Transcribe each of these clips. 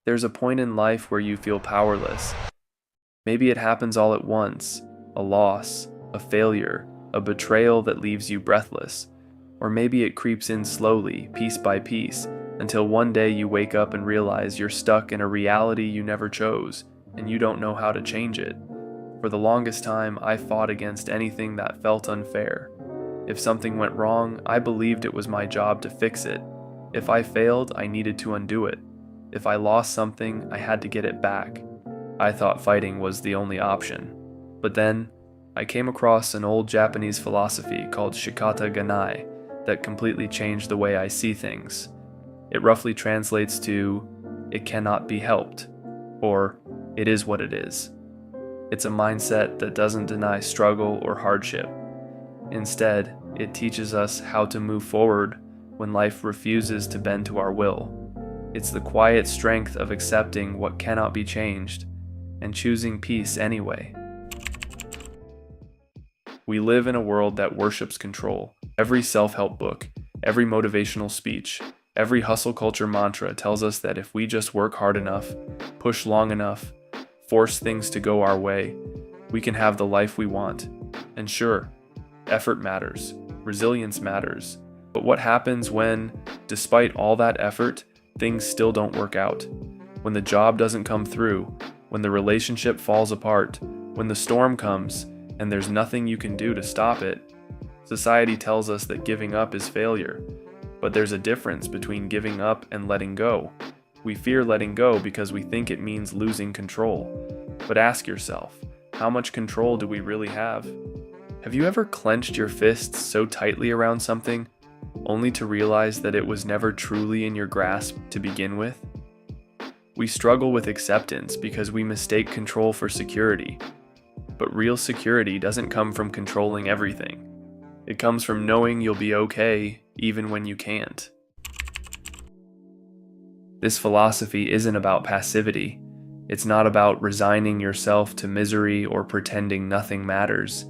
There's a point in life where you feel powerless. Maybe it happens all at once, a loss, a failure, a betrayal that leaves you breathless. Or maybe it creeps in slowly, piece by piece, until one day you wake up and realize you're stuck in a reality you never chose, and you don't know how to change it. For the longest time, I fought against anything that felt unfair. If something went wrong, I believed it was my job to fix it. If I failed, I needed to undo it. If I lost something, I had to get it back. I thought fighting was the only option. But then, I came across an old Japanese philosophy called Shikata Ganai that completely changed the way I see things. It roughly translates to, "It cannot be helped," or "It is what it is." It's a mindset that doesn't deny struggle or hardship. Instead, it teaches us how to move forward when life refuses to bend to our will. It's the quiet strength of accepting what cannot be changed and choosing peace anyway. We live in a world that worships control. Every self-help book, every motivational speech, every hustle culture mantra tells us that if we just work hard enough, push long enough, force things to go our way, we can have the life we want. And sure, effort matters, resilience matters, but what happens when, despite all that effort, things still don't work out? When the job doesn't come through, when the relationship falls apart, when the storm comes, and there's nothing you can do to stop it? Society tells us that giving up is failure, but there's a difference between giving up and letting go. We fear letting go because we think it means losing control. But ask yourself, how much control do we really have? Have you ever clenched your fists so tightly around something, only to realize that it was never truly in your grasp to begin with? We struggle with acceptance because we mistake control for security. But real security doesn't come from controlling everything. It comes from knowing you'll be okay even when you can't. This philosophy isn't about passivity. It's not about resigning yourself to misery or pretending nothing matters.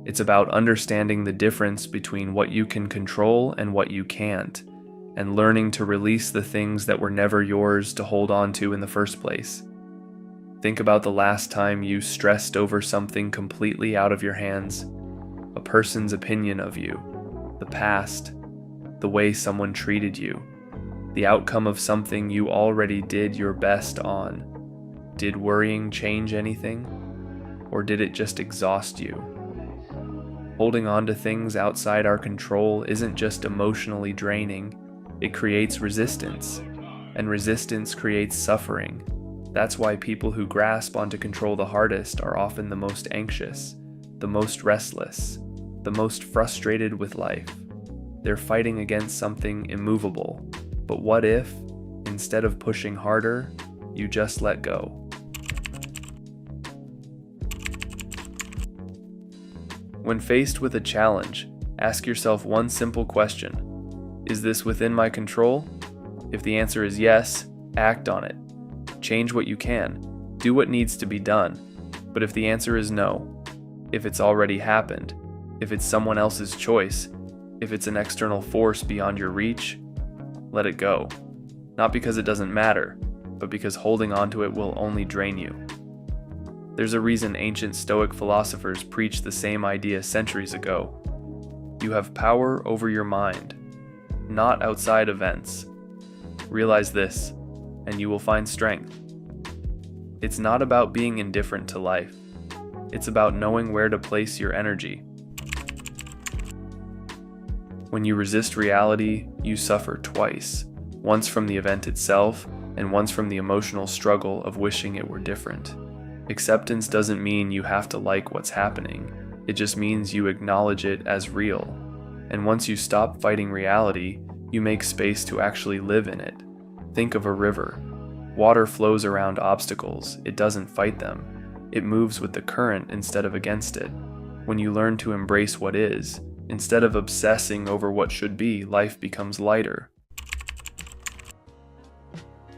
It's about understanding the difference between what you can control and what you can't, and learning to release the things that were never yours to hold on to in the first place. Think about the last time you stressed over something completely out of your hands. A person's opinion of you, the past, the way someone treated you, the outcome of something you already did your best on. Did worrying change anything? Or did it just exhaust you? Holding on to things outside our control isn't just emotionally draining, it creates resistance, and resistance creates suffering. That's why people who grasp onto control the hardest are often the most anxious, the most restless, the most frustrated with life. They're fighting against something immovable. But what if, instead of pushing harder, you just let go? When faced with a challenge, ask yourself one simple question. Is this within my control? If the answer is yes, act on it. Change what you can. Do what needs to be done. But if the answer is no, if it's already happened, if it's someone else's choice, if it's an external force beyond your reach, let it go. Not because it doesn't matter, but because holding on to it will only drain you. There's a reason ancient Stoic philosophers preached the same idea centuries ago. You have power over your mind, not outside events. Realize this, and you will find strength. It's not about being indifferent to life. It's about knowing where to place your energy. When you resist reality, you suffer twice, once from the event itself, and once from the emotional struggle of wishing it were different. Acceptance doesn't mean you have to like what's happening. It just means you acknowledge it as real. And once you stop fighting reality, you make space to actually live in it. Think of a river. Water flows around obstacles. It doesn't fight them. It moves with the current instead of against it. When you learn to embrace what is, instead of obsessing over what should be, life becomes lighter.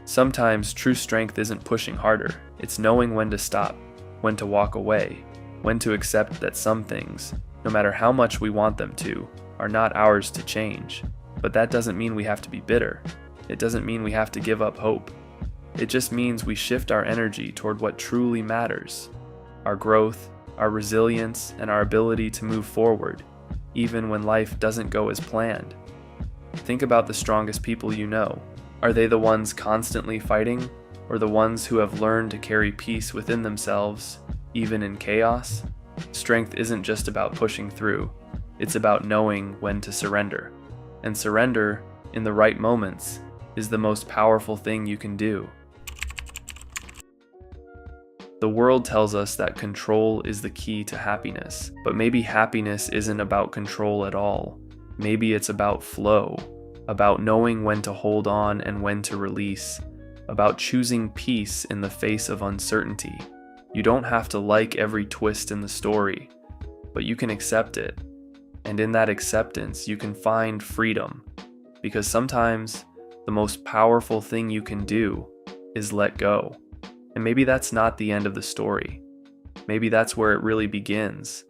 Sometimes true strength isn't pushing harder. It's knowing when to stop, when to walk away, when to accept that some things, no matter how much we want them to, are not ours to change. But that doesn't mean we have to be bitter. It doesn't mean we have to give up hope. It just means we shift our energy toward what truly matters: our growth, our resilience, and our ability to move forward, even when life doesn't go as planned. Think about the strongest people you know. Are they the ones constantly fighting, or the ones who have learned to carry peace within themselves, even in chaos? Strength isn't just about pushing through, it's about knowing when to surrender. And surrender, in the right moments, is the most powerful thing you can do. The world tells us that control is the key to happiness, but maybe happiness isn't about control at all. Maybe it's about flow, about knowing when to hold on and when to release, about choosing peace in the face of uncertainty. You don't have to like every twist in the story, but you can accept it. And in that acceptance, you can find freedom, because sometimes the most powerful thing you can do is let go. And maybe that's not the end of the story. Maybe that's where it really begins.